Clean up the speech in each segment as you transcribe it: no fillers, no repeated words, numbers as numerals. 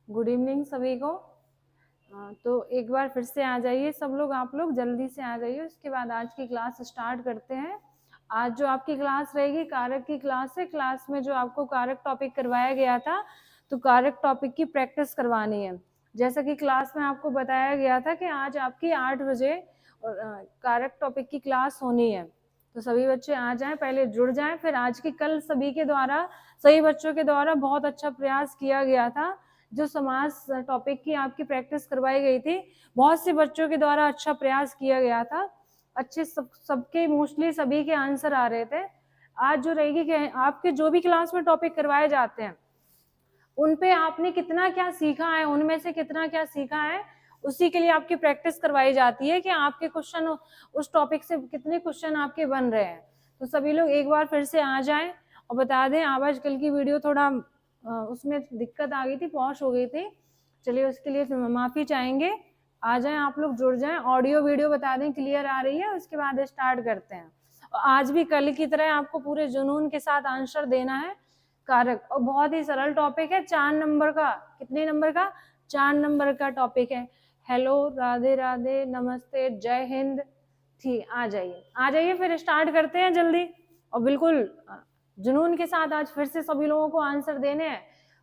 Good evening सभी को। तो एक बार फिर से आ जाइए सब लोग, आप लोग जल्दी से आ जाइए। उसके बाद आज की क्लास स्टार्ट करते हैं। आज जो आपकी क्लास रहेगी कारक की क्लास है। क्लास में जो आपको कारक टॉपिक करवाया गया था, तो कारक टॉपिक की प्रैक्टिस करवानी है। जैसा कि क्लास में आपको बताया गया था कि आज आपकी 8 बजे कारक टॉपिक की क्लास होनी है। तो सभी बच्चे आ जाएं, पहले जुड़ जाएं। फिर आज की कल सभी बच्चों के द्वारा बहुत अच्छा प्रयास किया गया था। जो समास टॉपिक की आपकी प्रैक्टिस करवाई गई थी, बहुत से बच्चों के द्वारा अच्छा प्रयास किया गया था। अच्छे सबके मोस्टली सभी के आंसर आ रहे थे। आज जो रहेगी कि आपके जो भी क्लास में टॉपिक करवाए जाते हैं उन पे आपने कितना क्या सीखा है, उनमें से कितना क्या सीखा है, उसी के लिए आपकी प्रैक्टिस करवाई जाती है कि आपके क्वेश्चन उस टॉपिक से कितने क्वेश्चन आपके बन रहे हैं। तो सभी लोग एक बार फिर से आ जाएं और बता दें। आवाज कल की वीडियो थोड़ा उसमें दिक्कत आ गई थी, पॉज हो गई थी। चलिए उसके लिए माफी चाहेंगे। आ जाएं आप लोग, जुड़ जाएं। ऑडियो वीडियो बता दें क्लियर आ रही है, उसके बाद स्टार्ट करते हैं। आज भी कल की तरह आपको पूरे जुनून के साथ आंसर देना है कारक। और बहुत ही सरल टॉपिक है, 4 नंबर का। कितने नंबर का? 4 नंबर का टॉपिक है। हेलो, राधे राधे, नमस्ते, जय हिंद। ठीक, आ जाइए फिर स्टार्ट करते हैं जल्दी। और बिल्कुल जुनून के साथ आज फिर से सभी लोगों को आंसर देने हैं।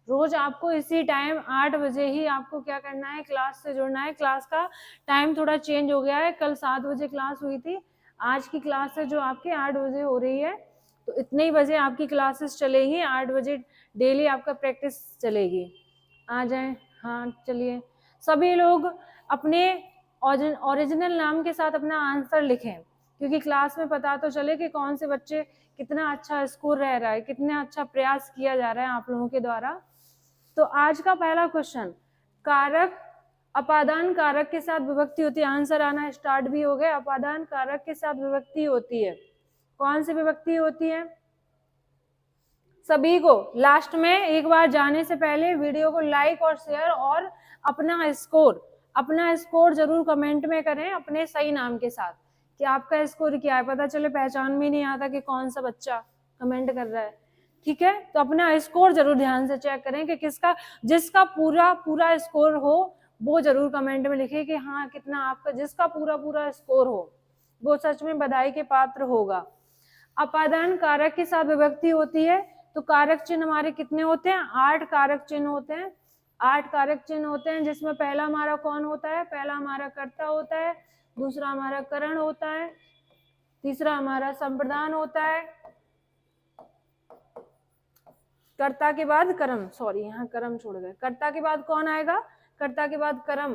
रोज आपको इसी टाइम 8 बजे ही आपको क्या करना है, क्लास से जुड़ना है। क्लास का टाइम थोड़ा चेंज हो गया है, कल 7 बजे क्लास हुई थी। आज की क्लास है जो आपके 8 बजे हो रही है। तो इतने ही बजे आपकी क्लासेस चलेगी, 8 बजे डेली आपका प्रैक्टिस चलेगी। आ जाएं। हाँ चलिए, सभी लोग अपने ओरिजिनल नाम के साथ अपना आंसर लिखें, क्योंकि क्लास में पता तो चले कि कौन से बच्चे कितना अच्छा स्कोर रह रहा है, कितना अच्छा प्रयास किया जा रहा है आप लोगों के द्वारा। तो आज का पहला क्वेश्चन, कारक अपादान कारक के साथ विभक्ति होती है। आंसर आना स्टार्ट भी हो गया। अपादान कारक के साथ विभक्ति होती है। कौन सी विभक्ति होती है? सभी को लास्ट में एक बार जाने से पहले वीडियो को लाइक और शेयर और अपना स्कोर जरूर कमेंट में करें अपने सही नाम के साथ, कि आपका स्कोर क्या है। पता चले पहचान में नहीं आता कि कौन सा बच्चा कमेंट कर रहा है। ठीक है, तो अपना स्कोर जरूर ध्यान से चेक करें कि जिसका पूरा स्कोर हो वो जरूर कमेंट में लिखे कि हाँ कितना आपका, जिसका पूरा स्कोर हो वो सच में बधाई के पात्र होगा। अपादान कारक के साथ विभक्ति होती है। तो कारक चिन्ह हमारे कितने होते हैं? 8 कारक चिन्ह होते हैं। 8 कारक चिन्ह होते हैं, जिसमें पहला हमारा कौन होता है? पहला हमारा कर्ता होता है, दूसरा हमारा करण होता है, तीसरा हमारा संप्रदान होता है। कर्ता के बाद कर्म, सॉरी यहाँ कर्म छोड़ गए। कर्ता के बाद कौन आएगा? कर्ता के बाद कर्म,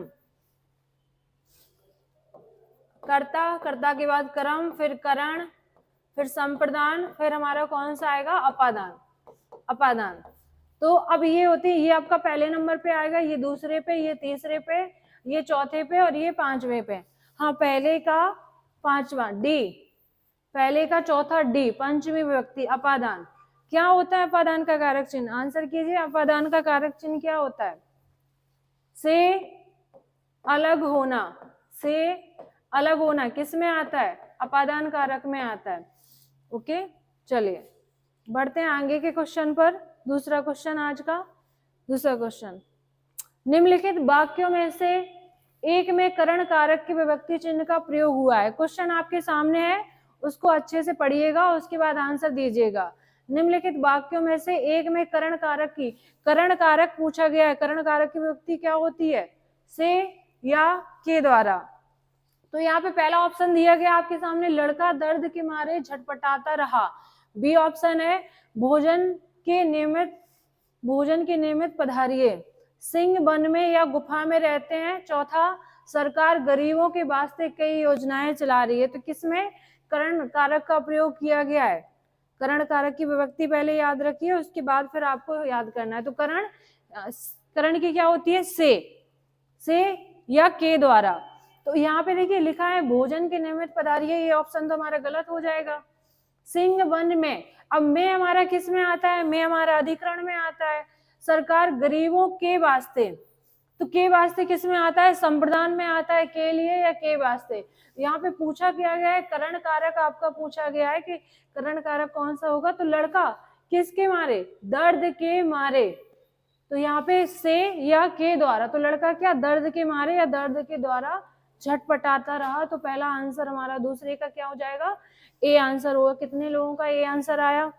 कर्ता के बाद कर्म, फिर करण, फिर संप्रदान, फिर हमारा कौन सा आएगा? अपादान। तो अब ये होती है, ये आपका पहले नंबर पे आएगा, ये दूसरे पे, ये तीसरे पे, ये चौथे पे और ये पांचवे पे। हाँ, पहले का पांचवा डी, पहले का चौथा डी, पंचमी विभक्ति अपादान। क्या होता है अपादान का कारक चिन्ह? आंसर कीजिए, अपादान का कारक चिन्ह क्या होता है? से अलग होना। से अलग होना किस में आता है? अपादान कारक में आता है। ओके, चलिए बढ़ते हैं आगे के क्वेश्चन पर। दूसरा क्वेश्चन आज का, दूसरा क्वेश्चन, निम्नलिखित वाक्यों में से एक में करण कारक के विभक्ति चिन्ह का प्रयोग हुआ है। क्वेश्चन आपके सामने है, उसको अच्छे से पढ़िएगा, उसके बाद आंसर दीजिएगा। निम्नलिखित वाक्यों में से एक में करण कारक पूछा गया है। करण कारक की विभक्ति क्या होती है? से या के द्वारा। तो यहाँ पे पहला ऑप्शन दिया गया आपके सामने, लड़का दर्द के मारे झटपटाता रहा। बी ऑप्शन है, भोजन के नियमित पधारिये। सिंह वन में या गुफा में रहते हैं। चौथा, सरकार गरीबों के वास्ते कई योजनाएं चला रही है। तो किसमें करण कारक का प्रयोग किया गया है? करण कारक की विभक्ति पहले याद रखिए, उसके बाद फिर आपको याद करना है। तो करण की क्या होती है? से या के द्वारा। तो यहाँ पे देखिए लिखा है भोजन के नियमित पधारिये, ये ऑप्शन तो हमारा गलत हो जाएगा। सिंह वन में, अब में हमारा किस में आता है? में हमारा अधिकरण में आता है। सरकार गरीबों के वास्ते, तो के वास्ते किस में आता है? संप्रदान में आता है, के लिए या के वास्ते। यहाँ पे पूछा क्या गया है? करण कारक आपका पूछा गया है कि करण कारक कौन सा होगा? तो लड़का किसके मारे? दर्द के मारे। तो यहाँ पे से या के द्वारा, तो लड़का क्या दर्द के मारे या दर्द के द्वारा झटपटाता रहा, तो पहला आंसर हमारा दूसरे का क्या हो जाएगा, ए आंसर होगा। कितने लोगों का ए आंसर आया,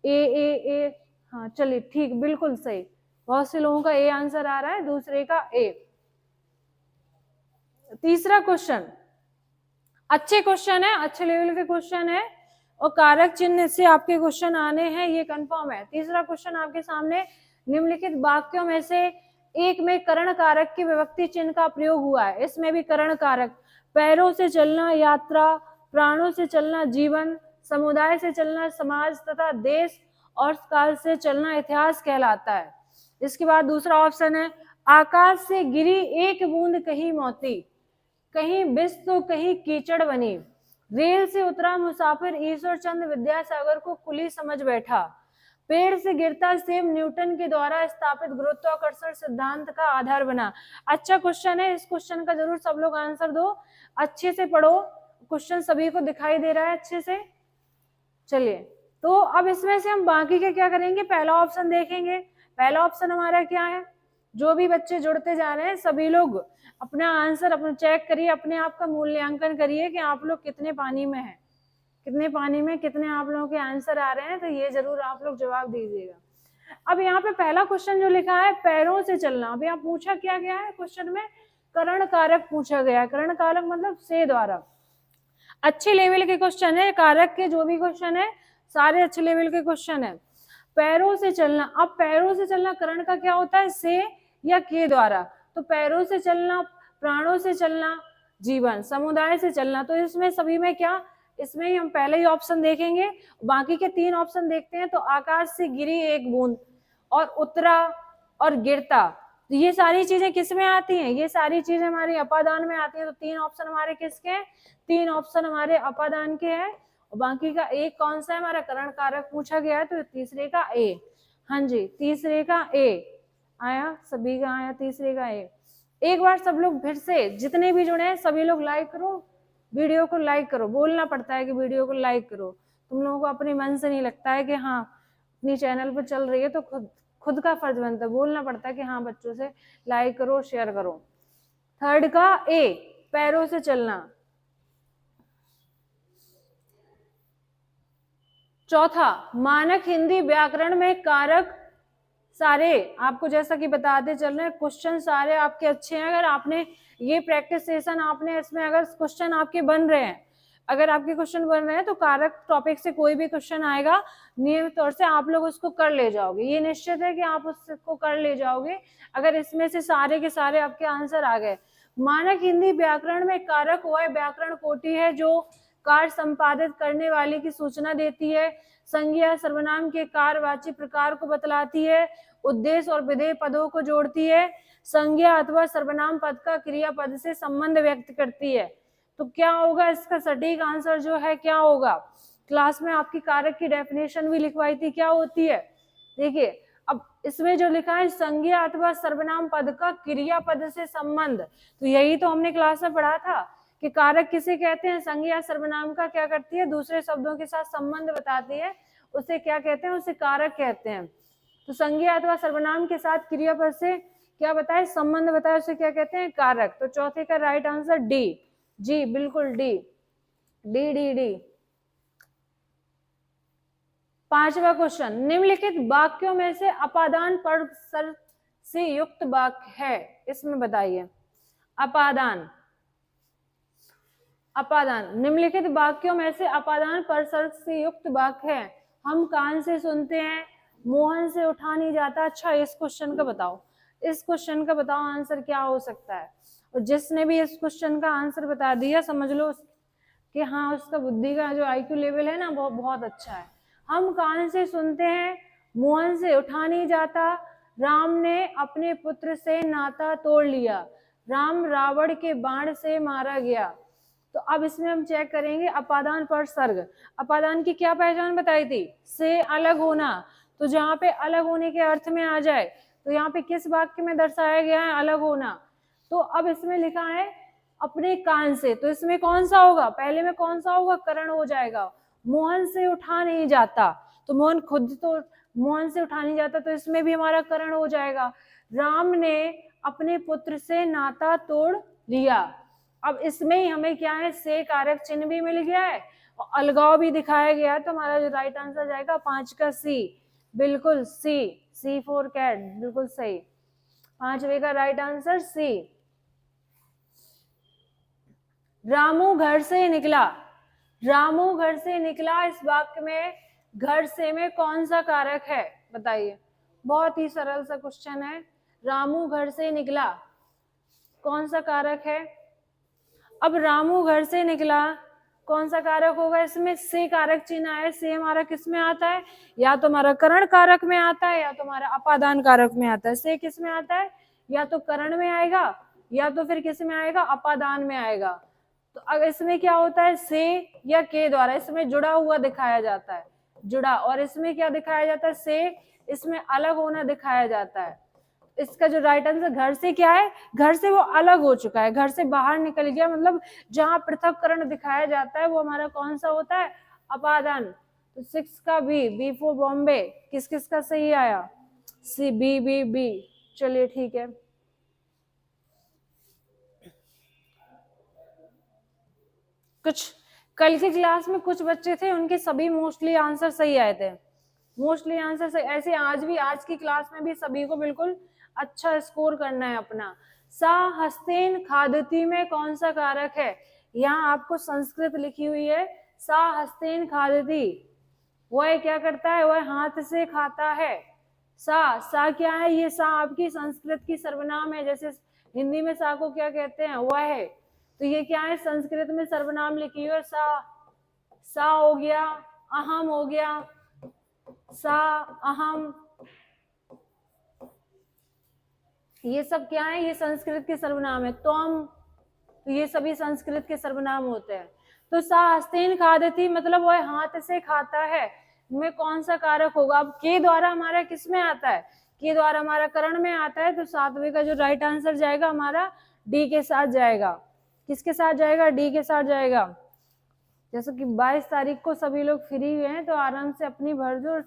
ए। हाँ चलिए ठीक, बिल्कुल सही, बहुत से लोगों का ए आंसर आ रहा है, दूसरे का ए। तीसरा क्वेश्चन अच्छे क्वेश्चन है, अच्छे लेवल के क्वेश्चन है, और कारक चिन्ह से आपके क्वेश्चन आने हैं, ये कंफर्म है। तीसरा क्वेश्चन आपके सामने, निम्नलिखित वाक्यों में से एक में करण कारक के विभक्ति चिन्ह का प्रयोग हुआ है। इसमें भी करण कारक, पैरों से चलना यात्रा, प्राणों से चलना जीवन, समुदाय से चलना समाज तथा देश, और काल से चलना इतिहास कहलाता है। इसके बाद दूसरा ऑप्शन है, आकाश से गिरी एक बूंद कहीं मोती, कहीं बिस तो कहीं कीचड़ बनी, रेल से उतरा मुसाफिर ईश्वर चंद्र विद्यासागर को कुली समझ बैठा, पेड़ से गिरता सेब न्यूटन के द्वारा स्थापित गुरुत्वाकर्षण सिद्धांत का आधार बना। अच्छा क्वेश्चन है, इस क्वेश्चन का जरूर सब लोग आंसर दो, अच्छे से पढ़ो, क्वेश्चन सभी को दिखाई दे रहा है अच्छे से। चलिए, तो अब इसमें से हम बाकी के क्या करेंगे, पहला ऑप्शन देखेंगे। पहला ऑप्शन हमारा क्या है, जो भी बच्चे जुड़ते जा रहे हैं सभी लोग अपना आंसर अपना चेक करिए, अपने आप का मूल्यांकन करिए कि आप लोग कितने पानी में हैं, कितने पानी में कितने आप लोगों के आंसर आ रहे हैं, तो ये जरूर आप लोग जवाब दीजिएगा। अब यहाँ पे पहला क्वेश्चन जो लिखा है पैरों से चलना, अब यहाँ पूछा क्या गया है क्वेश्चन में, करण कारक पूछा गया है। करण कारक मतलब से द्वारा, अच्छे लेवल के क्वेश्चन है, कारक के जो भी क्वेश्चन है सारे अच्छे लेवल के क्वेश्चन है। पैरों से चलना, अब पैरों से चलना करण का क्या होता है, से या के द्वारा, तो पैरों से चलना, प्राणों से चलना जीवन, समुदाय से चलना, तो इसमें सभी में क्या, इसमें ही हम पहले ही ऑप्शन देखेंगे, बाकी के तीन ऑप्शन देखते हैं। तो आकाश से गिरी एक बूंद, और उतरा, और गिरता, तो ये सारी चीजें किस में आती हैं, ये सारी चीजें हमारी अपादान में आती हैं। तो तीन ऑप्शन हमारे किसके हैं, तीन ऑप्शन हमारे अपादान के हैं, और बाकी का एक कौन सा है हमारा, करण कारक पूछा गया है, तो तीसरे का ए। हाँ जी, तीसरे का ए आया, सभी का आया, तीसरे का ए। एक बार सब लोग फिर से जितने भी जुड़े हैं सभी लोग लाइक करो, वीडियो को लाइक करो, बोलना पड़ता है कि वीडियो को लाइक करो, तुम लोगों को अपने मन से नहीं लगता है कि हाँ अपनी चैनल पर चल रही है, तो खुद का फर्ज बनता है, बोलना पड़ता है कि हाँ बच्चों से लाइक करो, शेयर करो। थर्ड का ए, पैरों से चलना। चौथा, मानक हिंदी व्याकरण में कारक सारे आपको जैसा कि बताते चल रहे हैं, क्वेश्चन सारे आपके अच्छे हैं। अगर आपने ये प्रैक्टिस सेशन आपने इसमें अगर क्वेश्चन आपके बन रहे हैं, अगर आपके क्वेश्चन बन रहे हैं, तो कारक टॉपिक से कोई भी क्वेश्चन आएगा नियमित तौर से आप लोग उसको कर ले जाओगे, ये निश्चित है कि आप उसको कर ले जाओगे अगर इसमें से सारे के सारे आपके आंसर आ गए। मानक हिंदी व्याकरण में कारक वह व्याकरण कोटि है जो कार्य संपादित करने वाले की सूचना देती है, संज्ञा सर्वनाम के कार्यवाची प्रकार को बतलाती है, उद्देश्य और विधेय पदों को जोड़ती है, संज्ञा अथवा सर्वनाम पद का क्रियापद से संबंध व्यक्त करती है। तो क्या होगा इसका सटीक आंसर जो है क्या होगा, क्लास में आपकी कारक की डेफिनेशन भी लिखवाई थी, क्या होती है, देखिए अब इसमें जो लिखा है संज्ञा अथवा सर्वनाम पद का क्रियापद से संबंध, तो यही तो हमने क्लास में पढ़ा था कि कारक किसे कहते हैं, संज्ञा सर्वनाम का क्या करती है, दूसरे शब्दों के साथ संबंध बताती है, उसे क्या कहते हैं, उसे कारक कहते हैं। तो संज्ञा अथवा सर्वनाम के साथ क्रियापद से क्या बताए, संबंध बताए, उसे क्या कहते हैं, कारक। तो चौथे का राइट आंसर डी, जी बिल्कुल डी, डी डी डी। पांचवा क्वेश्चन, निम्नलिखित वाक्यों में से अपादान पर शर्त से युक्त वाक्य है, इसमें बताइए। अपादान, अपादान, निम्नलिखित वाक्यों में से अपादान पर शर्त से युक्त वाक्य है, हम कान से सुनते हैं, मोहन से उठा नहीं जाता। अच्छा इस क्वेश्चन का बताओ, इस क्वेश्चन का बताओ आंसर क्या हो सकता है, और जिसने भी इस क्वेश्चन का आंसर बता दिया समझ लो कि हाँ उसका बुद्धि का जो IQ लेवल है ना वो बहुत अच्छा है। हम कान से सुनते हैं, मोहन से उठा नहीं जाता, राम ने अपने पुत्र से नाता तोड़ लिया, राम रावण के बाण से मारा गया। तो अब इसमें हम चेक करेंगे अपादान पर सर्ग, अपादान की क्या पहचान बताई थी, से अलग होना, तो जहाँ पे अलग होने के अर्थ में आ जाए तो यहाँ पे किस वाक्य में दर्शाया गया है अलग होना। तो अब इसमें लिखा है अपने कान से, तो इसमें कौन सा होगा, पहले में कौन सा होगा, करण हो जाएगा। मोहन से उठा नहीं जाता, तो मोहन खुद तो मोहन से उठा नहीं जाता, तो इसमें भी हमारा करण हो जाएगा। राम ने अपने पुत्र से नाता तोड़ लिया। अब इसमें ही हमें क्या है, से कारक चिन्ह भी मिल गया है और अलगाव भी दिखाया गया है, तो हमारा जो राइट आंसर जाएगा 5 का सी, बिल्कुल सी फॉर कैट, बिल्कुल सही। 5वें का राइट आंसर सी। रामू घर से निकला, रामू घर से निकला, इस वाक्य में घर से में कौन सा कारक है बताइए। बहुत ही सरल सा क्वेश्चन है। रामू घर से निकला, कौन सा कारक है। अब रामू घर से निकला कौन सा कारक होगा, इसमें से कारक चिन्ह है। से हमारा किस में आता है, या तो हमारा करण कारक में आता है या तो हमारा अपादान कारक में आता है। से किस में आता है, या तो करण में आएगा या तो फिर किस में आएगा, अपादान में आएगा। तो अगर इसमें क्या होता है, से या के द्वारा इसमें जुड़ा हुआ दिखाया जाता है, जुड़ा, और इसमें क्या दिखाया जाता है, से इसमें अलग होना दिखाया जाता है। इसका जो राइट आंसर घर से क्या है, घर से वो अलग हो चुका है, घर से बाहर निकल गया, मतलब जहां पृथककरण दिखाया जाता है वो हमारा कौन सा होता है, अपादान। तो 6 का बी फॉर बॉम्बे, किस किस का सही आया, सी बी। चलिए ठीक है। कुछ कल की क्लास में कुछ बच्चे थे, उनके सभी मोस्टली आंसर सही आए थे, मोस्टली आंसर सही। ऐसे आज भी, आज की क्लास में भी सभी को बिल्कुल अच्छा स्कोर करना है अपना। सा हस्तेन खादती में कौन सा कारक है, यहाँ आपको संस्कृत लिखी हुई है। सा हस्तेन खादती, वह क्या करता है, वह हाथ से खाता है। सा क्या है, ये सा आपकी संस्कृत की सर्वनाम है, जैसे हिंदी में सा को क्या कहते हैं, वह है। तो ये क्या है, संस्कृत में सर्वनाम लिखी हुई है। सा हो गया, अहम हो गया, सा अहम, ये सब क्या है, ये संस्कृत के सर्वनाम है। त्वम, तो ये सभी संस्कृत के सर्वनाम होते हैं। तो सा हस्तेन खादती मतलब वह हाथ से खाता है, में कौन सा कारक होगा। अब के द्वारा हमारा किस में आता है, के द्वारा हमारा करण में आता है। तो 7वें का जो राइट आंसर जाएगा हमारा डी के साथ जाएगा। किसके साथ जाएगा, डी के साथ जाएगा। जैसे कि 22 तारीख को सभी लोग फ्री हुए हैं, तो आराम से अपनी भरजोर,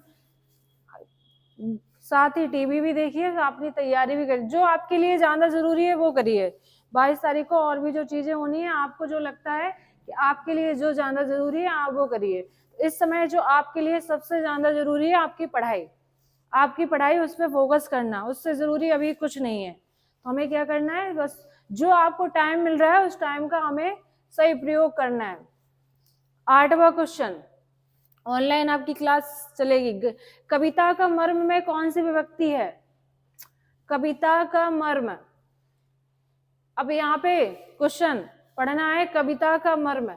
साथ ही टीवी भी देखिए, अपनी तैयारी भी करिए, जो आपके लिए ज्यादा जरूरी है वो करिए। 22 तारीख को और भी जो चीजें होनी है, आपको जो लगता है कि आपके लिए जो ज्यादा जरूरी है आप वो करिए। इस समय जो आपके लिए सबसे ज्यादा जरूरी है आपकी पढ़ाई, आपकी पढ़ाई, उस पर फोकस करना, उससे जरूरी अभी कुछ नहीं है। तो हमें क्या करना है, बस जो आपको टाइम मिल रहा है उस टाइम का हमें सही प्रयोग करना है। 8वां क्वेश्चन, ऑनलाइन आपकी क्लास चलेगी। कविता का मर्म में कौन सी विभक्ति है, कविता का मर्म। अब यहाँ पे क्वेश्चन पढ़ना है, कविता का मर्म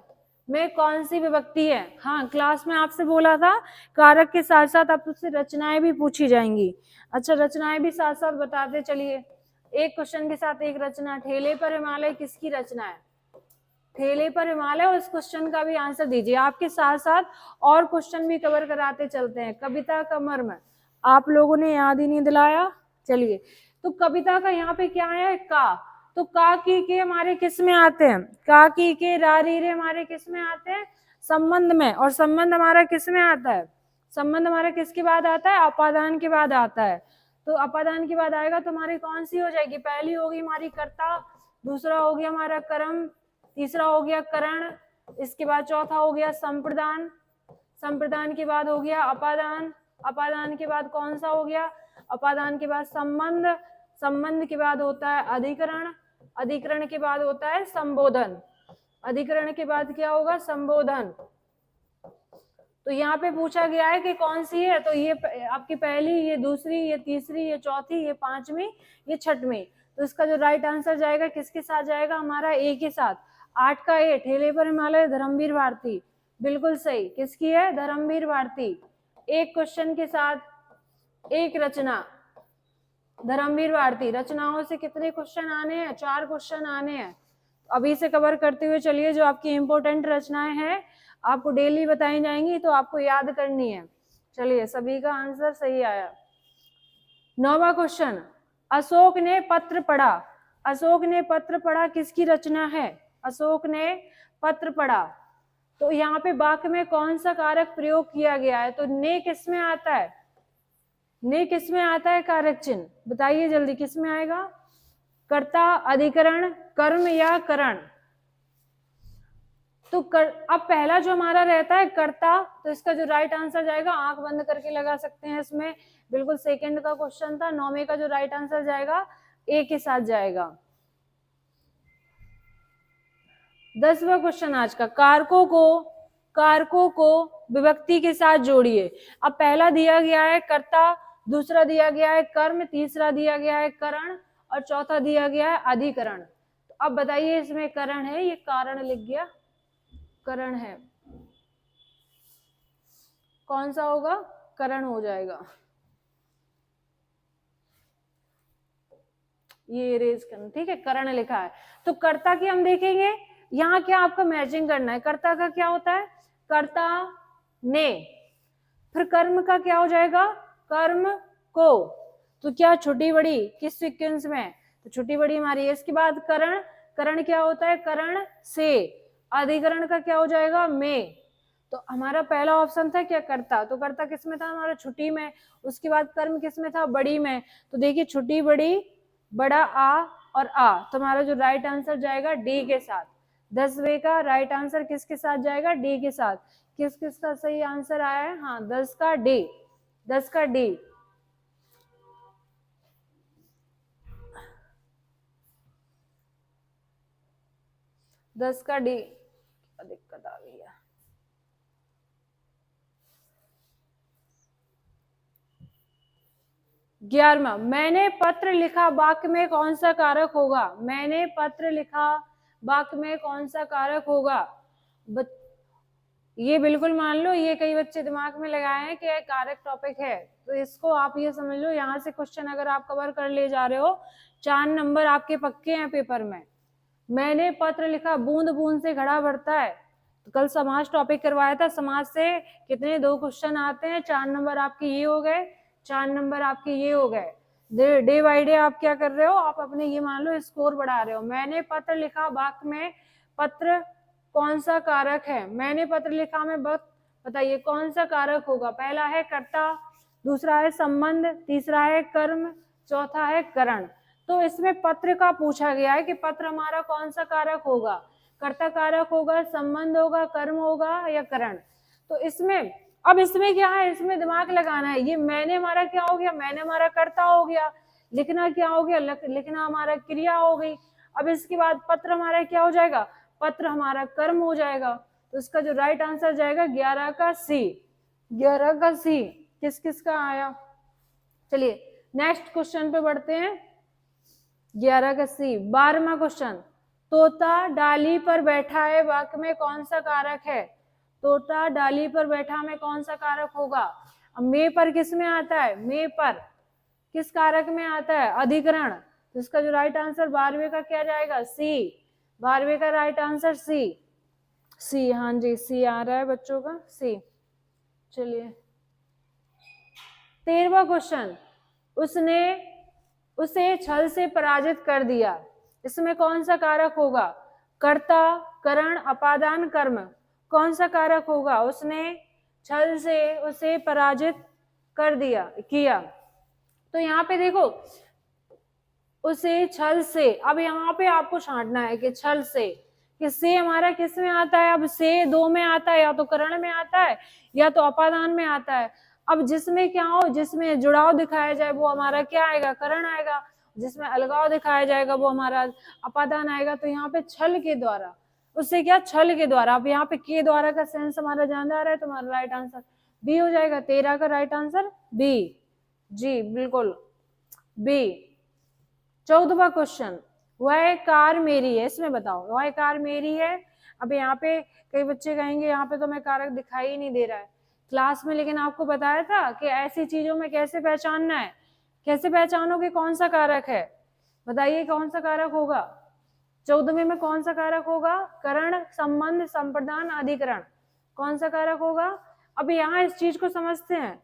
में कौन सी विभक्ति है। हाँ, क्लास में आपसे बोला था कारक के साथ साथ आपसे रचनाएं भी पूछी जाएंगी। अच्छा, रचनाएं भी साथ साथ बताते चलिए, एक क्वेश्चन के साथ एक रचना। ठेले पर हिमालय किसकी रचना है, ठेले पर हिमालय, उस क्वेश्चन का भी आंसर दीजिए। आपके साथ साथ और क्वेश्चन भी कवर कराते चलते हैं। कविता का मर्म आप लोगों ने याद ही नहीं दिलाया। चलिए, तो कविता का यहाँ पे क्या है, का। तो का की के हमारे किस में आते हैं, का की के रा री रे हमारे किस में आते हैं, संबंध में। और संबंध हमारा किस में आता है, संबंध हमारा किसके बाद आता है, अपादान के बाद आता है। तो अपादान के बाद आएगा तो हमारी कौन सी हो जाएगी, पहली होगी हमारी कर्ता, दूसरा हो गया हमारा कर्म, तीसरा हो गया करण, इसके बाद चौथा हो गया संप्रदान, संप्रदान के बाद हो गया अपादान, अपादान के बाद कौन सा हो गया, अपादान के बाद संबंध, संबंध के बाद होता है अधिकरण, अधिकरण के बाद होता है संबोधन, अधिकरण के बाद क्या होगा, संबोधन। तो यहाँ पे पूछा गया है कि कौन सी है, तो ये आपकी पहली, ये दूसरी, ये तीसरी, ये चौथी, ये पांचवी, ये छठवीं। तो इसका जो राइट आंसर जाएगा किसके साथ जाएगा, हमारा ए के साथ। 8 का ए, ठेले पर हिमालय, धर्मवीर भारती, बिल्कुल सही। किसकी है, धर्मवीर भारती। एक क्वेश्चन के साथ एक रचना, धर्मवीर भारती। रचनाओं से कितने क्वेश्चन आने हैं, 4 क्वेश्चन आने हैं। अभी से कवर करते हुए चलिए, जो आपकी इंपॉर्टेंट रचनाएं हैं आपको डेली बताई जाएंगी, तो आपको याद करनी है। चलिए, सभी का आंसर सही आया। 9वां क्वेश्चन, अशोक ने पत्र पढ़ा, अशोक ने पत्र पढ़ा किसकी रचना है, अशोक ने पत्र पढ़ा। तो यहाँ पे वाक्य में कौन सा कारक प्रयोग किया गया है, तो ने किस में आता है, ने किस में आता है कारक चिन्ह, बताइए जल्दी किस में आएगा, कर्ता, अधिकरण, कर्म या करण। तो अब पहला जो हमारा रहता है कर्ता, तो इसका जो राइट आंसर जाएगा, आंख बंद करके लगा सकते हैं इसमें, बिल्कुल सेकंड का क्वेश्चन था, 9वें का जो राइट आंसर जाएगा ए के साथ जाएगा। 10वां क्वेश्चन आज का, कारकों को विभक्ति के साथ जोड़िए। अब पहला दिया गया है कर्ता, दूसरा दिया गया है कर्म, तीसरा दिया गया है करण और चौथा दिया गया है अधिकरण। तो अब बताइए इसमें करण है, ये कारण लिख गया, करण है, कौन सा होगा, करण हो जाएगा, ये इरेज करना, ठीक है, करण लिखा है। तो कर्ता की हम देखेंगे, यहाँ क्या आपका मैचिंग करना है, कर्ता का क्या होता है, कर्ता ने, फिर कर्म का क्या हो जाएगा, कर्म को, तो क्या छोटी बड़ी किस सीक्वेंस में, तो छोटी बड़ी हमारी है। इसके बाद करण, करण क्या होता है, करण से, अधिकरण का क्या हो जाएगा, में। तो हमारा पहला ऑप्शन था क्या, कर्ता, तो कर्ता किस में था हमारा, छोटी में। उसके बाद कर्म किस में था, बड़ी में। तो देखिए छोटी बड़ी, बड़ा आ और आ, तो हमारा जो राइट आंसर जाएगा डी के साथ। 10वें का राइट आंसर किसके साथ जाएगा, डी के साथ। किस किस का सही आंसर आया है, हाँ 10 का डी, 10 का डी। दस का डी, क्या दिक्कत आ गई है, ग्यारहवां, मैंने पत्र लिखा वाक्य में कौन सा कारक होगा, मैंने पत्र लिखा वाक्य में कौन सा कारक होगा। ये बिल्कुल मान लो, ये कई बच्चे दिमाग में लगाए हैं कि कारक टॉपिक है, तो इसको आप ये समझ लो, यहाँ से क्वेश्चन अगर आप कवर कर ले जा रहे हो, 4 नंबर आपके पक्के हैं पेपर में। मैंने पत्र लिखा, बूंद बूंद से घड़ा भरता है, तो कल समाज टॉपिक करवाया था, समाज से कितने 2 क्वेश्चन आते हैं, 4 नंबर आपके ये हो गए, 4 नंबर आपके ये हो गए। डे बाय डे आप क्या कर रहे हो, आप अपने ये मान लो स्कोर बढ़ा रहे हो। मैंने पत्र लिखा वाक्य में पत्र कौन सा कारक है, मैंने पत्र लिखा में बताइए कौन सा कारक होगा। पहला है कर्ता, दूसरा है संबंध, तीसरा है कर्म, चौथा है करण। तो इसमें पत्र का पूछा गया है कि पत्र हमारा कौन सा कारक होगा, कर्ता कारक होगा, संबंध होगा, कर्म होगा या करण। तो इसमें अब इसमें क्या है, इसमें दिमाग लगाना है। ये मैंने हमारा क्या हो गया, मैंने हमारा कर्ता हो गया, लिखना क्या हो गया, लिखना हमारा क्रिया हो गई। अब इसके बाद पत्र हमारा क्या हो जाएगा, पत्र हमारा कर्म हो जाएगा। तो इसका जो राइट आंसर जाएगा 11 का सी, 11 का सी। किस किस का आया, चलिए नेक्स्ट क्वेश्चन पे बढ़ते हैं। 11 का सी। 12वां क्वेश्चन, तोता डाली पर बैठा है वाक्य में कौन सा कारक है, तोता डाली पर बैठा में कौन सा कारक होगा। अब मे पर किस में आता है, मे पर किस कारक में आता है, अधिकरण। तो इसका जो राइट आंसर 12वें का क्या जाएगा, सी, 12वें का राइट आंसर सी, सी, हाँ जी सी आ रहा है बच्चों का, सी। चलिए 13वां क्वेश्चन, उसे छल से पराजित कर दिया, इसमें कौन सा कारक होगा, कर्ता, करण, अपादान, कर्म, कौन सा कारक होगा। उसने छल से उसे पराजित कर दिया, किया। तो यहाँ पे देखो उसे छल से, अब यहाँ पे आपको छांटना है कि छल से, कि से हमारा किस में आता है, अब से 2 में आता है, या तो करण में आता है या तो अपादान में आता है। अब जिसमें क्या हो, जिसमें जुड़ाव दिखाया जाए वो हमारा क्या आएगा, करण आएगा, जिसमें अलगाव दिखाया जाएगा वो हमारा अपादान आएगा। तो यहाँ पे छल के द्वारा, उससे क्या, छल के द्वारा। अब यहाँ पे के द्वारा का सेंस हमारा जान रहा है, तो हमारा राइट आंसर बी हो जाएगा। 13 का राइट आंसर बी, जी बिल्कुल बी। 14वां क्वेश्चन, वह कार मेरी है, इसमें बताओ वह कार मेरी है। अब यहाँ पे कई बच्चे कहेंगे यहाँ पे तो मैं कारक दिखाई ही नहीं दे रहा है क्लास में, लेकिन आपको बताया था कि ऐसी चीजों में कैसे पहचानना है, कैसे पहचानोगे कौन सा कारक है, बताइए कौन सा कारक होगा। 14वें में कौन सा कारक होगा, करण, संबंध, संप्रदान, अधिकरण, कौन सा कारक होगा। अब यहाँ इस चीज को समझते हैं,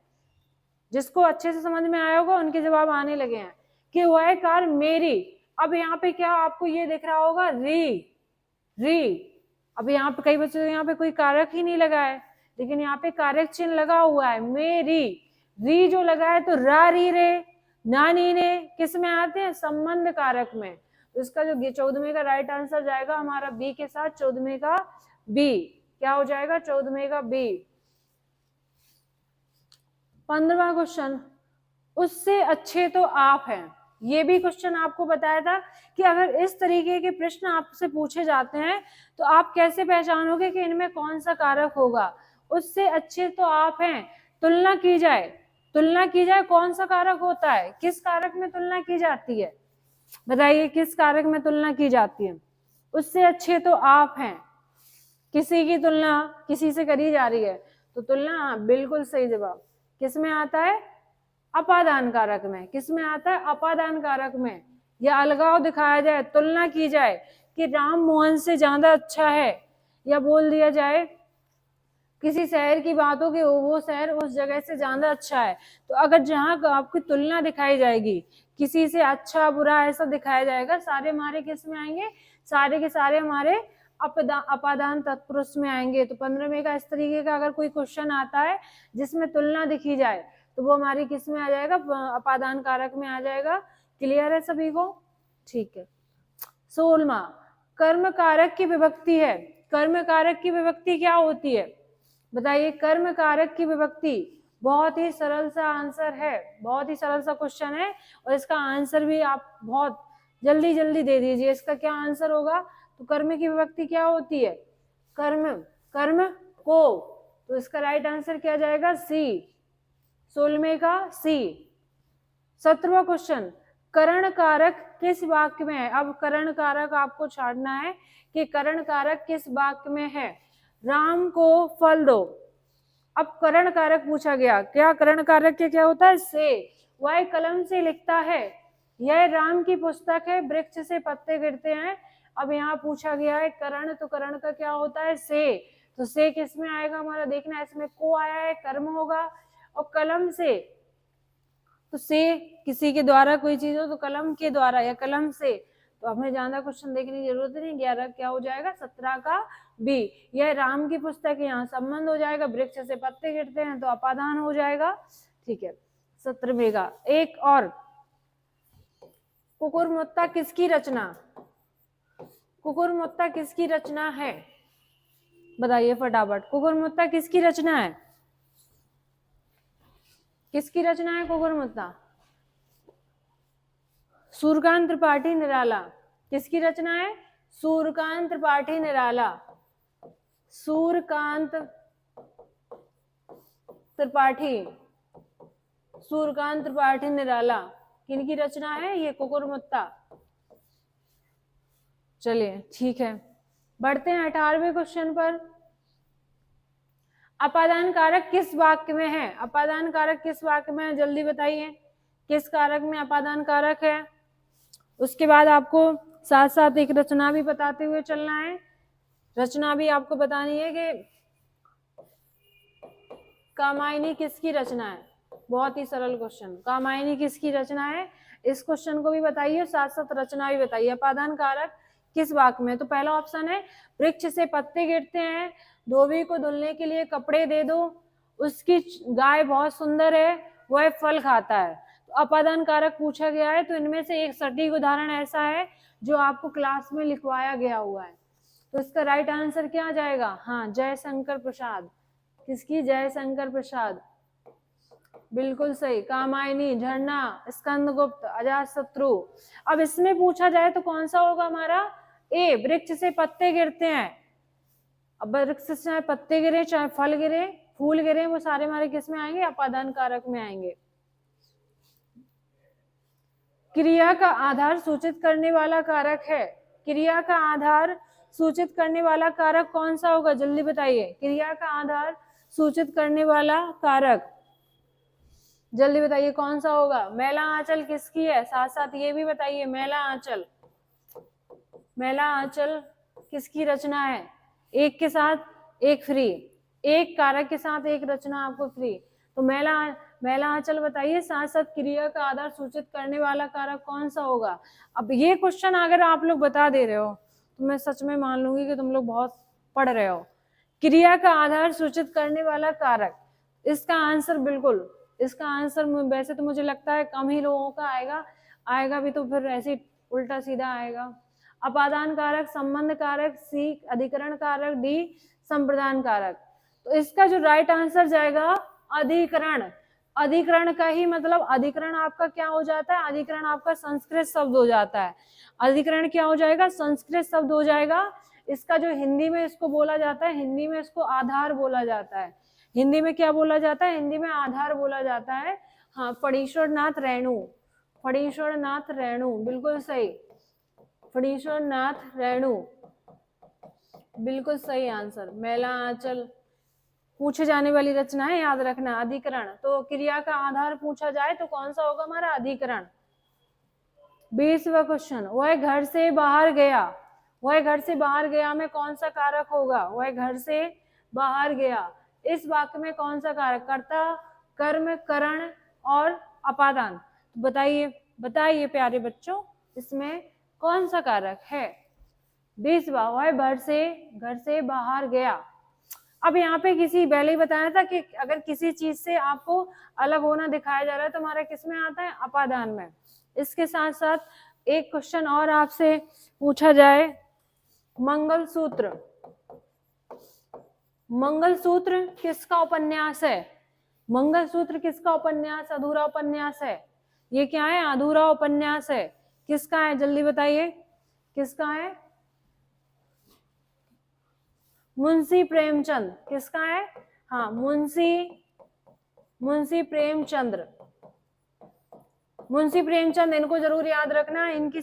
जिसको अच्छे से समझ में आया होगा उनके जवाब आने लगे हैं कि वह कार मेरी। अब यहाँ पे क्या आपको ये दिख रहा होगा, री। अब यहाँ पे कई बच्चे यहाँ पे कोई कारक ही नहीं लगा है, लेकिन यहाँ पे कारक चिन्ह लगा हुआ है, मेरी, री जो लगा है तो रा री रे ना नी ने किस में आते हैं, संबंध कारक में। तो इसका जो 14वें का राइट आंसर जाएगा हमारा बी के साथ, 14वें का बी। क्या हो जाएगा, 14वें का बी। 15वां क्वेश्चन, उससे अच्छे तो आप हैं। ये भी क्वेश्चन आपको बताया था कि अगर इस तरीके के प्रश्न आपसे पूछे जाते हैं तो आप कैसे पहचानोगे कि इनमें कौन सा कारक होगा। उससे अच्छे तो आप हैं, तुलना की जाए, तुलना की जाए कौन सा कारक होता है, किस कारक में तुलना की जाती है, बताइए किस कारक में तुलना की जाती है। उससे अच्छे तो आप हैं, किसी की तुलना किसी से करी जा रही है तो तुलना, बिल्कुल सही जवाब। किस में आता है, अपादान कारक में। किस में आता है, अपादान कारक में। या अलगाव दिखाया जाए, तुलना की जाए कि राम मोहन से ज्यादा अच्छा है, या बोल दिया जाए किसी शहर की बात हो कि वो शहर उस जगह से ज्यादा अच्छा है। तो अगर जहां आपकी तुलना दिखाई जाएगी किसी से अच्छा बुरा ऐसा दिखाया जाएगा, सारे हमारे किस में आएंगे, सारे के सारे हमारे अपादान तत्पुरुष में आएंगे। तो 15वें का इस तरीके का अगर कोई क्वेश्चन आता है जिसमें तुलना दिखी जाए तो वो हमारी किस में आ जाएगा, अपादान कारक में आ जाएगा। क्लियर है सभी को, ठीक है। 16वां, कर्म कारक की विभक्ति है। कर्म कारक की विभक्ति क्या होती है, बताइए। कर्म कारक की विभक्ति, बहुत ही सरल सा आंसर है, बहुत ही सरल सा क्वेश्चन है और इसका आंसर भी आप बहुत जल्दी जल्दी दे दीजिए। इसका क्या आंसर होगा, तो कर्म की विभक्ति क्या होती है, कर्म, कर्म को। तो इसका राइट आंसर क्या जाएगा, सी, 16वें का सी। 17वां क्वेश्चन, करण कारक किस वाक्य में है। अब करण कारक आपको छाड़ना है कि करण कारक किस वाक्य में है। राम को फल दो, अब करण कारक पूछा गया, क्या करण कारक क्या होता है, से। वह कलम से लिखता है, यह राम की पुस्तक है, वृक्ष से पत्ते गिरते हैं। अब यहाँ पूछा गया है करण, तो करण का क्या होता है, से। तो से किस में आएगा हमारा, देखना इसमें को आया है, कर्म होगा। और कलम से, तो से किसी के द्वारा कोई चीज हो तो कलम के द्वारा या कलम से। तो हमें ज्यादा क्वेश्चन देखने की जरूरत नहीं। 11 क्या हो जाएगा, 17 का बी। यह राम की पुस्तक है, यहाँ संबंध हो जाएगा, वृक्ष से पत्ते गिरते हैं तो अपादान हो जाएगा, ठीक है। 17वें का एक और, कुकुरमुत्ता किसकी रचना, कुकुरमुत्ता किसकी रचना है, बताइए फटाफट। कुकुरमुत्ता किसकी रचना है, किसकी रचना है कुकुरमुत्ता, सूर्यकांत त्रिपाठी निराला। किसकी रचना है, सूर्यकांत त्रिपाठी निराला, सूर्यकांत त्रिपाठी, सूर्यकांत त्रिपाठी निराला किनकी रचना है, ये कुकुरमुत्ता। चलिए ठीक है, बढ़ते हैं 18वें क्वेश्चन पर। अपादान कारक किस वाक्य में है, अपादान कारक किस वाक्य में है, जल्दी बताइए किस कारक में अपादान कारक है। उसके बाद आपको साथ साथ एक रचना भी बताते हुए चलना है। रचना भी आपको बतानी है कि कामायनी किसकी रचना है, बहुत ही सरल क्वेश्चन, कामायनी किसकी रचना है, इस क्वेश्चन को भी बताइए, साथ साथ रचना भी बताइए। अपादान कारक किस वाक्य में, तो पहला ऑप्शन है वृक्ष से पत्ते गिरते हैं, धोबी को धुलने के लिए कपड़े दे दो, उसकी गाय बहुत सुंदर है, वह फल खाता है। तो अपादान कारक पूछा गया है, तो इनमें से एक सटीक उदाहरण ऐसा है जो आपको क्लास में लिखवाया गया हुआ है। तो इसका राइट आंसर क्या आ जाएगा, हाँ जयशंकर प्रसाद। किसकी, जयशंकर प्रसाद, बिल्कुल सही। कामायनी, झरना, स्कंदगुप्त, अजातशत्रु। अब इसमें पूछा जाए तो कौन सा होगा हमारा, ए, वृक्ष से पत्ते गिरते हैं। अब वृक्ष से चाहे पत्ते गिरे चाहे फल गिरे फूल गिरे, वो सारे हमारे किस में आएंगे, अपादान कारक में आएंगे। क्रिया का आधार सूचित करने वाला कारक है, क्रिया का आधार सूचित करने वाला कारक कौन सा होगा, जल्दी बताइए। क्रिया का आधार सूचित करने वाला कारक जल्दी बताइए कौन सा होगा। मैला आंचल किसकी है, साथ साथ ये भी बताइए, मैला आंचल, मैला आंचल किसकी रचना है। एक के साथ एक फ्री, एक कारक के साथ एक रचना आपको फ्री। तो मैला आंचल बताइए, साथ साथ क्रिया का आधार सूचित करने वाला कारक कौन सा होगा। अब ये क्वेश्चन अगर आप लोग बता दे रहे हो तो मैं सच में मान लूंगी कि तुम लोग बहुत पढ़ रहे हो। क्रिया का आधार सूचित करने वाला कारक, इसका आंसर बिल्कुल इसका आंसर वैसे तो मुझे लगता है कम ही लोगों का आएगा, आएगा भी तो फिर ऐसे उल्टा सीधा आएगा। अपादान कारक, संबंध कारक, सी अधिकरण कारक, डी संप्रदान कारक। तो इसका जो राइट आंसर जाएगा अधिकरण। अधिकरण का ही मतलब अधिकरण आपका क्या हो जाता है, अधिकरण आपका संस्कृत शब्द हो जाता है। अधिकरण क्या हो जाएगा, संस्कृत शब्द हो जाएगा। इसका जो हिंदी में इसको बोला जाता है, हिंदी में इसको आधार बोला जाता है। हिंदी में क्या बोला जाता है, हिंदी में आधार बोला जाता है। हाँ, फणीश्वर नाथ रेणु, फणीश्वर नाथ रेणु, बिल्कुल सही, फणीश्वर नाथ रेणु, बिल्कुल सही आंसर। मैला आंचल पूछे जाने वाली रचनाएं याद रखना। अधिकरण तो क्रिया का आधार पूछा जाए तो कौन सा होगा हमारा, अधिकरण। 20वां क्वेश्चन, वह घर से बाहर गया, वह घर से बाहर गया में कौन सा कारक होगा, वह घर से बाहर गया, इस वाक्य में कौन सा कारक, कर्ता, कर्म, करण और अपादान। बताइए बताइए प्यारे बच्चों, इसमें कौन सा कारक है। 20वां, वह घर से बाहर गया। अब यहाँ पे किसी पहले ही बताया था कि अगर किसी चीज से आपको अलग होना दिखाया जा रहा है तो हमारा किस में आता है, अपादान में। इसके साथ साथ एक क्वेश्चन और आपसे पूछा जाए, मंगलसूत्र, मंगलसूत्र किसका उपन्यास है, मंगलसूत्र किसका उपन्यास, अधूरा उपन्यास है। ये क्या है, अधूरा उपन्यास है। किसका है, जल्दी बताइए किसका है, मुंशी प्रेमचंद। किसका है, हाँ, मुंशी प्रेमचंद्र, मुंशी प्रेमचंद। इनको जरूर याद रखना, इनकी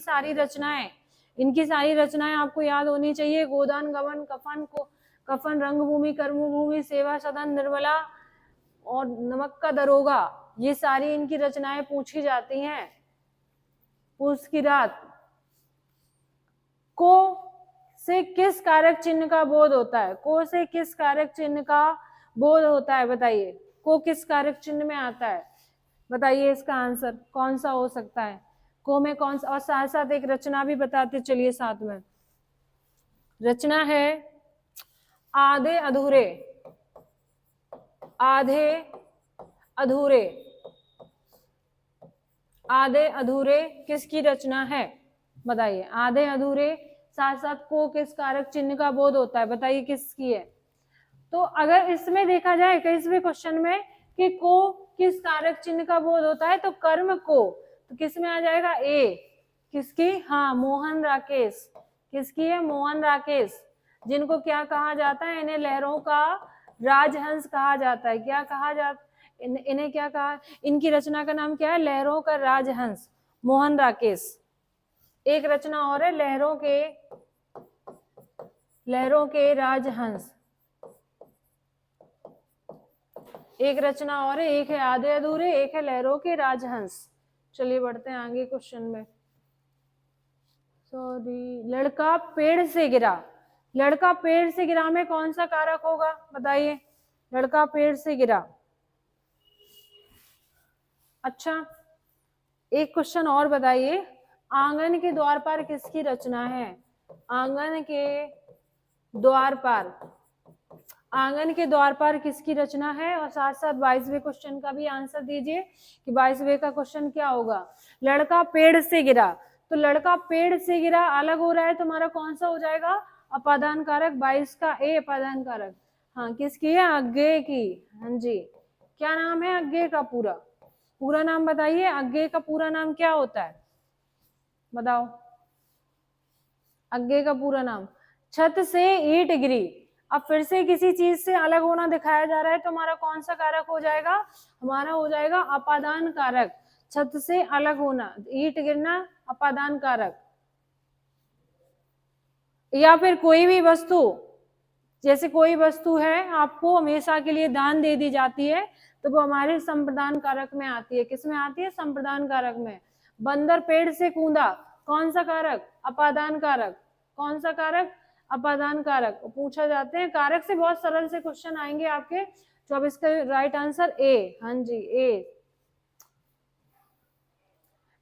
सारी रचनाएं आपको याद होनी चाहिए। गोदान, गबन, कफन, रंगभूमि, कर्मभूमि, सेवा सदन, निर्मला और नमक का दरोगा, ये सारी इनकी रचनाएं पूछी जाती हैं। पूस की रात। को से किस कारक चिन्ह का बोध होता है, को से किस कारक चिन्ह का बोध होता है, बताइए को किस कारक चिन्ह में आता है, बताइए इसका आंसर कौन सा हो सकता है। को में कौन सा, और साथ साथ एक रचना भी बताते चलिए साथ में। रचना है आधे अधूरे, आधे अधूरे, आधे अधूरे किसकी रचना है, बताइए। आधे अधूरे, साथ साथ को किस कारक चिन्ह का बोध होता है, बताइए किसकी है। तो अगर इसमें देखा जाए 21वें क्वेश्चन में कि को किस कारक चिन्ह का बोध होता है, तो कर्म को, तो किस में आ जाएगा, ए, किसकी, हाँ, मोहन राकेश। किसकी है, मोहन राकेश, जिनको क्या कहा जाता है, इन्हें लहरों का राजहंस कहा जाता है। क्या कहा जाता, इन्हें क्या कहा, इनकी रचना का नाम क्या है, लहरों का राजहंस, मोहन राकेश। एक रचना और है, लहरों के राजहंस, एक रचना और है, एक है आधे अधूरे, एक है लहरों के राजहंस। चलिए बढ़ते हैं आगे क्वेश्चन में। सॉरी, लड़का पेड़ से गिरा, लड़का पेड़ से गिरा में कौन सा कारक होगा, बताइए। लड़का पेड़ से गिरा। अच्छा, एक क्वेश्चन और बताइए, आंगन के द्वार पर किसकी रचना है, आंगन के द्वार पर, आंगन के द्वार पर किसकी रचना है। और साथ साथ 22वें क्वेश्चन का भी आंसर दीजिए कि 22वें का क्वेश्चन क्या होगा। लड़का पेड़ से गिरा, तो लड़का पेड़ से गिरा अलग हो रहा है तो हमारा कौन सा हो जाएगा, अपादान कारक। 22 का ए अपादान कारक, हाँ, किसकी है, अज्ञेय की। हाँ जी, क्या नाम है अज्ञेय का, पूरा नाम बताइए। अज्ञेय का पूरा नाम क्या होता है, बताओ। अज्ञेय का पूरा नाम, छत से ईंट गिरी। अब फिर से किसी चीज से अलग होना दिखाया जा रहा है तो हमारा कौन सा कारक हो जाएगा, हमारा हो जाएगा अपादान कारक। छत से अलग होना, ईंट गिरना, अपादान कारक। या फिर कोई भी वस्तु, जैसे कोई वस्तु है आपको हमेशा के लिए दान दे दी जाती है तो वो हमारे संप्रदान कारक में आती है। किस में आती है, संप्रदान कारक में। बंदर पेड़ से कूदा, कौन सा कारक, अपादान कारक। कौन सा कारक, अपादान कारक। पूछा जाते हैं कारक से बहुत सरल से क्वेश्चन आएंगे आपके, तो अब इसका राइट आंसर ए, हाँ जी ए।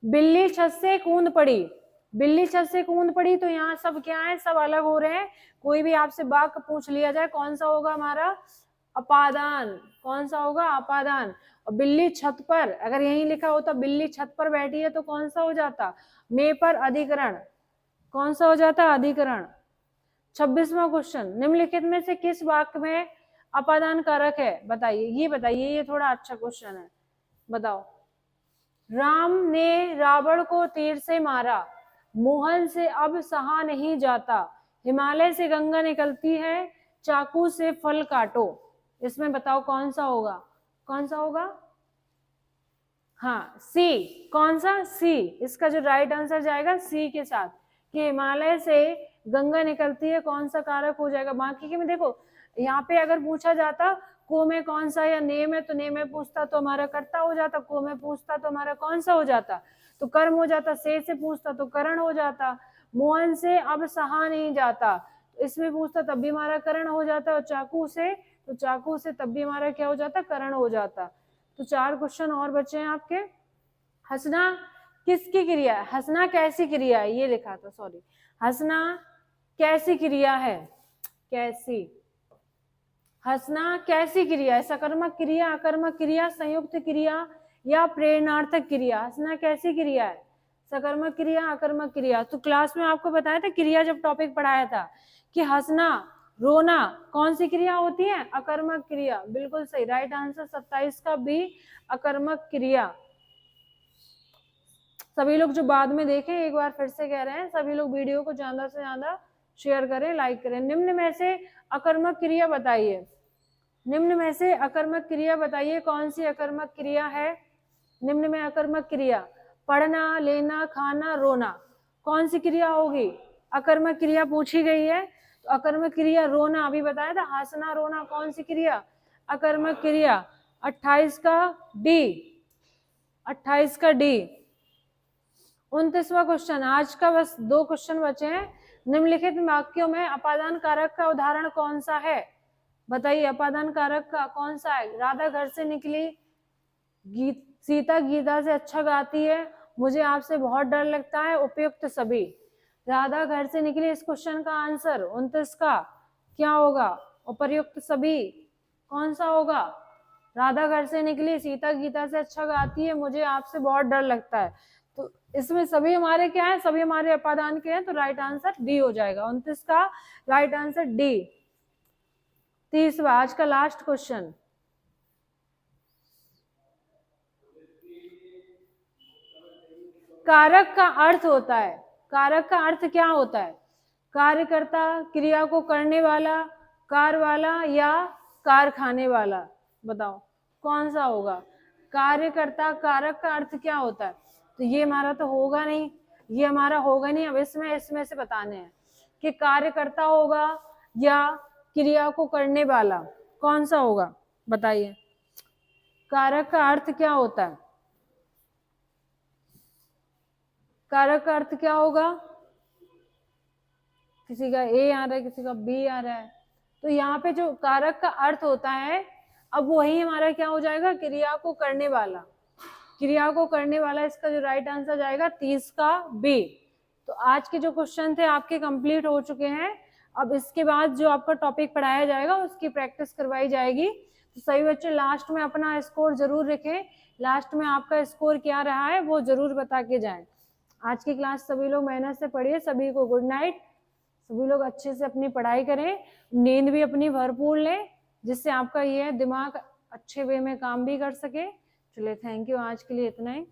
बिल्ली छत से कूद पड़ी, बिल्ली छत से कूद पड़ी, तो यहाँ सब क्या है, सब अलग हो रहे हैं। कोई भी आपसे वाक्य पूछ लिया जाए कौन सा होगा हमारा, अपादान। कौन सा होगा, अपादान। और बिल्ली छत पर, अगर यहीं लिखा होता बिल्ली छत पर बैठी है तो कौन सा हो जाता, में पर अधिकरण, कौन सा हो जाता, अधिकरण। 26वां क्वेश्चन, निम्नलिखित में से किस वाक्य में अपादान कारक है, बताइए, ये बताइए, ये थोड़ा अच्छा क्वेश्चन है, बताओ। राम ने रावण को तीर से मारा, मोहन से अब सहा नहीं जाता, हिमालय से गंगा निकलती है, चाकू से फल काटो। इसमें बताओ कौन सा होगा, कौन सा होगा, हाँ सी, कौन सा, सी। इसका जो राइट आंसर जाएगा सी के साथ, कि हिमालय से गंगा निकलती है, कौन सा कारक हो जाएगा। बाकी के में देखो, यहाँ पे अगर पूछा जाता को में कौन सा या ने में, तो ने में पूछता तो हमारा कर्ता हो जाता, को में पूछता तो हमारा कौन सा हो जाता, तो कर्म हो जाता, से पूछता तो करण हो जाता, मोहन से अब सहा नहीं जाता, इसमें पूछता तब भी हमारा करण हो जाता, और चाकू से, तो चाकू से तब भी हमारा क्या हो जाता, करण हो जाता। तो 4 क्वेश्चन और बचे हैं आपके। हंसना किसकी क्रिया है, हंसना कैसी क्रिया है, ये लिखा था, सॉरी, हंसना कैसी क्रिया है, कैसी, हंसना कैसी क्रिया है, सकर्मक क्रिया, अकर्मक क्रिया, संयुक्त क्रिया या प्रेरणार्थक क्रिया। हंसना कैसी क्रिया है, सकर्मक क्रिया, अकर्मक क्रिया। तो क्लास में आपको बताया था क्रिया जब टॉपिक पढ़ाया था कि हंसना रोना कौन सी क्रिया होती है, अकर्मक क्रिया, बिल्कुल सही, राइट आंसर 27 का बी, अकर्मक क्रिया। सभी लोग जो बाद में देखें, एक बार फिर से कह रहे हैं, सभी लोग वीडियो को ज्यादा से ज्यादा शेयर करें, लाइक करें। निम्न में से अकर्मक क्रिया बताइए, निम्न में से अकर्मक क्रिया बताइए, कौन सी अकर्मक क्रिया है, निम्न में अकर्मक क्रिया, पढ़ना, लेना, खाना, रोना, कौन सी क्रिया होगी, अकर्मक क्रिया पूछी गई है, तो अकर्मक क्रिया रोना, अभी बताया था, हंसना रोना कौन सी क्रिया, अकर्मक क्रिया। 28 का डी, 28 का डी। 29वां क्वेश्चन, आज का बस 2 क्वेश्चन बचे हैं। निम्नलिखित वाक्यों में अपादान कारक का उदाहरण कौन सा है, बताइए, अपादान कारक का कौन सा है। राधा घर से निकली, सीता गीता से अच्छा गाती है, मुझे आपसे बहुत डर लगता है, उपयुक्त सभी। राधा घर से निकली, इस क्वेश्चन का आंसर 29 का क्या होगा, उपर्युक्त सभी, कौन सा होगा, राधा घर से निकली, सीता गीता से अच्छा गाती है, मुझे आपसे बहुत डर लगता है। तो इसमें सभी हमारे क्या है, सभी हमारे अपादान के हैं, तो राइट आंसर डी हो जाएगा, 29 का राइट आंसर डी। 30वां, आज का लास्ट क्वेश्चन, कारक का अर्थ होता है, कारक का अर्थ क्या होता है, कार्यकर्ता, क्रिया को करने वाला, कार वाला या कारखाने वाला, बताओ कौन सा होगा। कार्यकर्ता, कारक का अर्थ क्या होता है, तो ये हमारा तो होगा नहीं, ये हमारा होगा नहीं। अब इसमें से बताने हैं कि कार्यकर्ता होगा या क्रिया को करने वाला, कौन सा होगा, बताइए। कारक का अर्थ क्या होता है, कारक का अर्थ क्या होगा, किसी का ए आ रहा है, किसी का बी आ रहा है। तो यहाँ पे जो कारक का अर्थ होता है, अब वही हमारा क्या हो जाएगा, क्रिया को करने वाला, क्रिया को करने वाला। इसका जो राइट आंसर जाएगा 30 का बी। तो आज के जो क्वेश्चन थे आपके कंप्लीट हो चुके हैं। अब इसके बाद जो आपका टॉपिक पढ़ाया जाएगा उसकी प्रैक्टिस करवाई जाएगी। तो सभी बच्चे लास्ट में अपना स्कोर जरूर रखें, लास्ट में आपका स्कोर क्या रहा है वो जरूर बता के जाएं। आज की क्लास सभी लोग मेहनत से पढ़िए, सभी को गुड नाइट। सभी लोग अच्छे से अपनी पढ़ाई करें, नींद भी अपनी भरपूर लें, जिससे आपका ये दिमाग अच्छे वे में काम भी कर सके। चलिए, थैंक यू, आज के लिए इतना ही।